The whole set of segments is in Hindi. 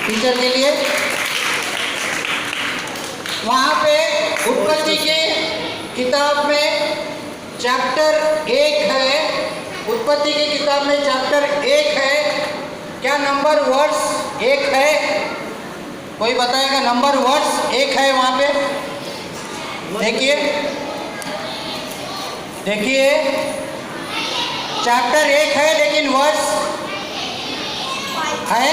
टीचर के लिए। वहाँ पे उत्पत्ति की किताब में चैप्टर 1 है, उत्पत्ति की किताब में चैप्टर 1 है। क्या नंबर वर्स 1 है? कोई बताएगा? नंबर वर्स 1 है वहाँ पे। देखिए देखिए चैप्टर 1 है लेकिन वर्स है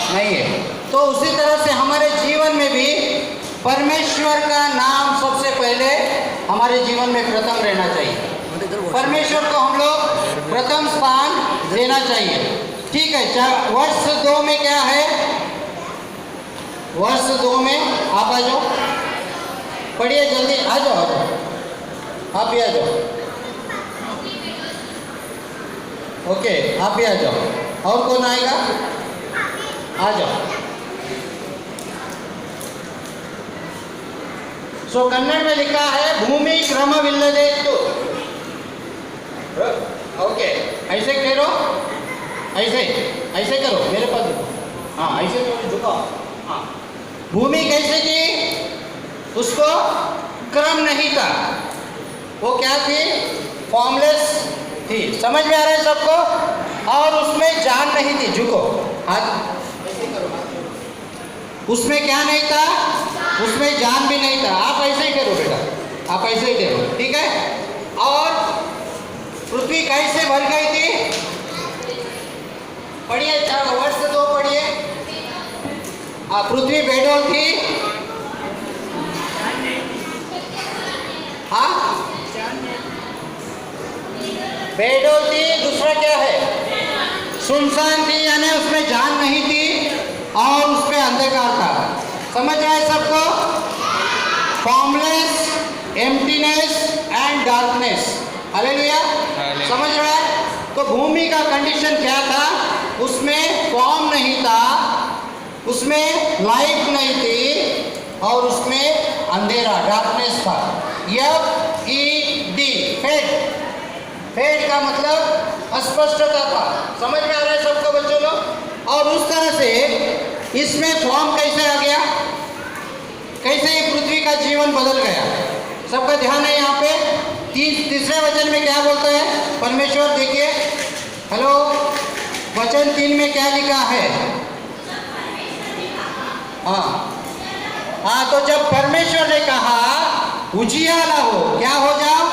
नहीं है। तो उसी तरह से हमारे जीवन में भी परमेश्वर का नाम सबसे पहले हमारे जीवन में प्रथम रहना चाहिए। परमेश्वर को हम लोग प्रथम स्थान देना चाहिए। ठीक है। वर्ष 2 में क्या है? वर्ष 2 में आप आ जाओ, पढ़िए जल्दी, आ जाओ, आप भी आ जाओ। ओके, आप भी आ जाओ। और कौन आएगा? आ जाओ। सो कन्नड़ में लिखा है भूमि क्रमविಲ್ಲದೆ इತ್ತು। ओके, ऐसे करो, ऐसे ऐसे करो, मेरे पास देखो। हाँ, ऐसे करो, झुकाओ। हाँ, भूमि कैसे की? उसको क्रम नहीं था, वो क्या थी? फॉर्मलेस थी। समझ में आ रहा है सबको? और उसमें जान नहीं थी। झुको, हाथ ऐसे करो। उसमें क्या नहीं था? उसमें जान भी नहीं था। आप ऐसे ही करो बेटा, आप ऐसे ही करो, ठीक है। और पृथ्वी कैसे भर गई थी? पढ़िए, वर्ष 2 पढ़िए। पृथ्वी बेडोल थी। हाँ, बेडोल थी। दूसरा क्या है? सुनसान थी, यानी उसमें जान नहीं थी और उसमें अंधकार था। समझ रहा है सबको? Formless, emptiness and darkness. Hallelujah. समझ रहा है? तो भूमि का कंडीशन क्या था? उसमें फॉर्म नहीं था, उसमें लाइफ नहीं थी और उसमें अंधेरा, डार्कनेस था। FED, fade. फेड का मतलब अस्पष्टता था। समझ में आ रहा है सबको बच्चों लोग? और उस तरह से इसमें फॉर्म कैसे आ गया? कैसे ये पृथ्वी का जीवन बदल गया? सबका ध्यान है यहाँ पे। तीसरे वचन में क्या बोलता है परमेश्वर? देखिए, हेलो, वचन 3 में क्या लिखा है? हाँ, तो जब परमेश्वर ने कहा उजियाला हो, क्या हो जाओ,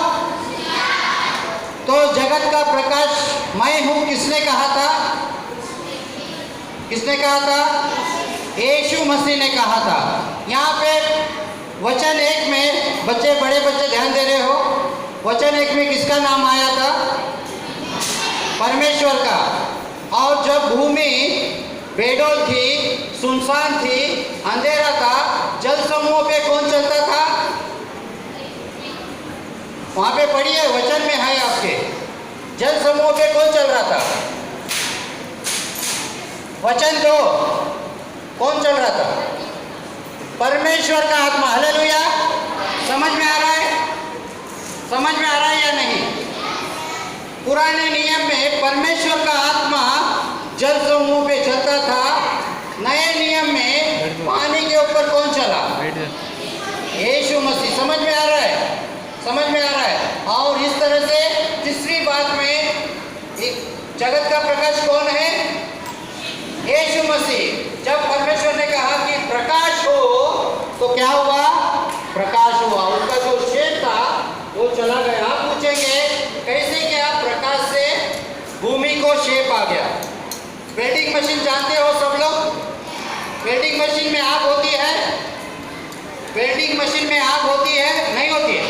तो जगत का प्रकाश मैं हूं, किसने कहा था? किसने कहा था? यीशु मसीह ने कहा था। यहाँ पे वचन 1 में, बच्चे, बड़े बच्चे ध्यान दे रहे हो? वचन 1 में किसका नाम आया था? परमेश्वर का। और जब भूमि बेडोल थी, सुनसान थी, अंधेरा था, जल समूह पे कौन चलता था? वहां पे पढ़िए, वचन में है आपके। जल समूह पे कौन चल रहा था? वचन 2, कौन चल रहा था? परमेश्वर का आत्मा। हालेलुया। समझ में आ रहा है? समझ में आ रहा है या नहीं? पुराने नियम में परमेश्वर का आत्मा जल समूह पे चलता था। नए नियम में पानी के ऊपर कौन चला? यीशु मसीह। समझ में आ रहा है? समझ में आ रहा है? और इस तरह से तीसरी बात में जगत का प्रकाश कौन है? यीशु मसीह। जब परमेश्वर ने कहा कि प्रकाश हो, तो क्या हुआ? प्रकाश हुआ। उनका जो शेप था वो चला गया। आप पूछेंगे कैसे क्या प्रकाश से भूमि को शेप आ गया? वेल्डिंग मशीन जानते हो सब लोग? वेल्डिंग मशीन में आग होती है। वेल्डिंग मशीन में आग होती है, नहीं होती है?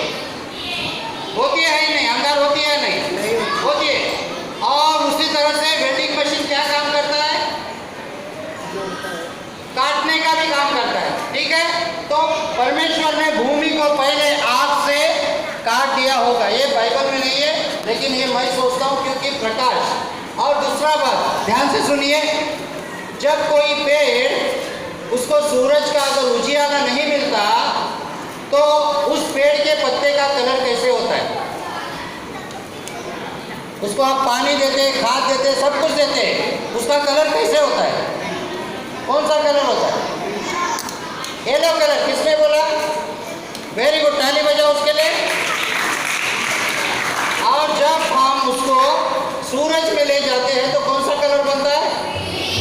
होती है ही नहीं? अंगार होती है नहीं? होती है। और उसी तरह से वेल्डिंग मशीन क्या काम करता है? काटने का भी काम करता है। ठीक है। तो परमेश्वर ने भूमि को पहले आग से काट दिया होगा। ये बाइबल में नहीं है, लेकिन ये मैं सोचता हूँ क्योंकि प्रकाश। और दूसरा बात ध्यान से सुनिए, जब कोई पेड़, उसको सूरज का अगर उजियाला नहीं मिलता तो उस पेड़ के पत्ते का कलर कैसे होता है? उसको आप पानी देते, खाद देते, सब कुछ देते, उसका कलर कैसे होता है? कौन सा कलर होता है? Yellow colour. किसने बोला? वेरी गुड, ताली बजाओ उसके लिए। और जब हम उसको सूरज में ले जाते हैं तो कौन सा कलर बनता है?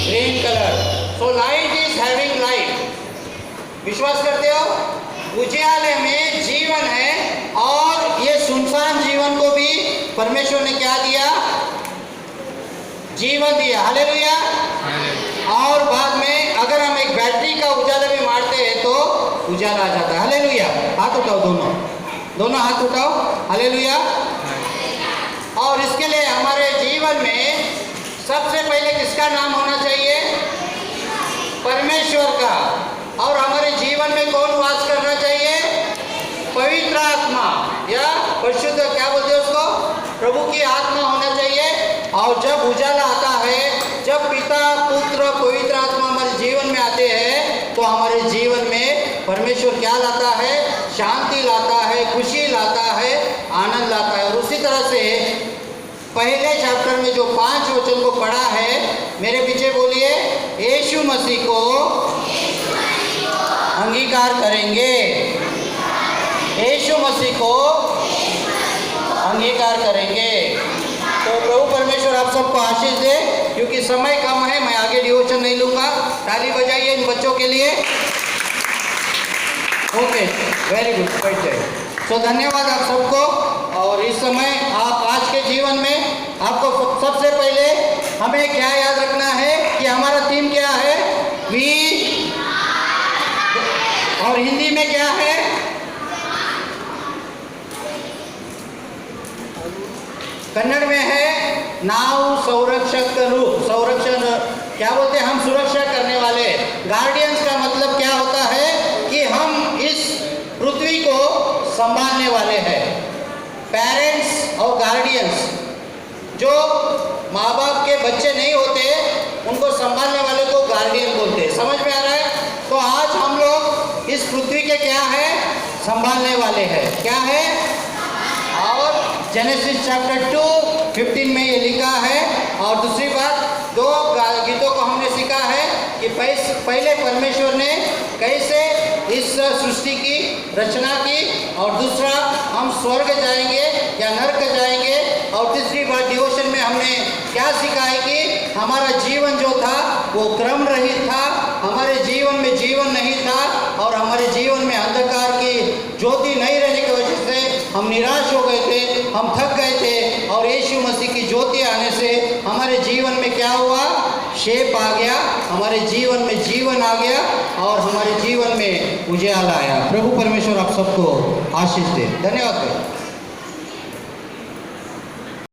Green colour. So light is having light. विश्वास करते हो? उजियाले में जीवन है और ये सुनसान जीवन को भी परमेश्वर ने क्या दिया? जीवन दिया। हालेलुया। और बाद में अगर हम एक बैटरी का उजाला भी मारते हैं तो उजाला आ जाता है। हालेलुया। हाथ उठाओ, दोनों हाथ उठाओ। हालेलुया। और इसके लिए हमारे जीवन में सबसे पहले किसका नाम होना चाहिए? परमेश्वर का। और हमारे जीवन में कौन वास करना चाहिए? पवित्र आत्मा या परिशुद्ध, क्या बोलते हैं उसको? प्रभु की आत्मा होना चाहिए। और जब उजाला आता है, जब पिता पुत्र पवित्र आत्मा हमारे जीवन में आते हैं तो हमारे जीवन में परमेश्वर क्या लाता है? शांति लाता है, खुशी लाता है, आनंद लाता है। और उसी तरह से पहले चैप्टर में जो 5 वचन को पढ़ा है, मेरे पीछे बोलिए, यीशु मसीह को अंगीकार करेंगे। यीशु मसीह को अंगीकार करेंगे। तो प्रभु परमेश्वर आप सबको आशीष दे। क्योंकि समय कम है, मैं आगे डिवोशन नहीं लूँगा। ताली बजाइए इन बच्चों के लिए। ओके, वेरी गुड, बैठ जाइए। तो धन्यवाद आप सबको। और इस समय आप आज के जीवन में आपको सबसे पहले हमें क्या याद रखना है कि हमारा थीम क्या है? वी। और हिंदी में क्या है? कन्नड़ में है नाव संरक्षक रूप। संरक्षण क्या बोलते हैं? हम सुरक्षा करने वाले। गार्डियंस का मतलब क्या होता है? कि हम इस पृथ्वी को संभालने वाले हैं। पेरेंट्स और गार्डियंस, जो माँ बाप के बच्चे नहीं होते उनको संभालने वाले को गार्डियन बोलते हैं। समझ में आ रहा है? तो आज हम लोग इस पृथ्वी के क्या है? संभालने वाले हैं। क्या है? और जेनेसिस चैप्टर 2:15 में ये लिखा है। और दूसरी बात, 2 गीतों को हमने सीखा है कि पहले परमेश्वर ने कैसे इस सृष्टि की रचना की, और दूसरा हम स्वर्ग जाएंगे या नरक जाएंगे। और तीसरी बात डिवोशन में हमने क्या सीखा है कि हमारा जीवन जो था वो क्रम रहित था, हमारे जीवन में जीवन नहीं था, और हमारे जीवन में अंधकार की ज्योति नहीं रहने की वजह से हम निराश हो गए थे, हम थक गए थे। और यीशु मसीह की ज्योति आने से हमारे जीवन में क्या हुआ? शेप आ गया, हमारे जीवन में जीवन आ गया, और हमारे जीवन में उजियाला आया। प्रभु परमेश्वर आप सबको आशीष दे। धन्यवाद।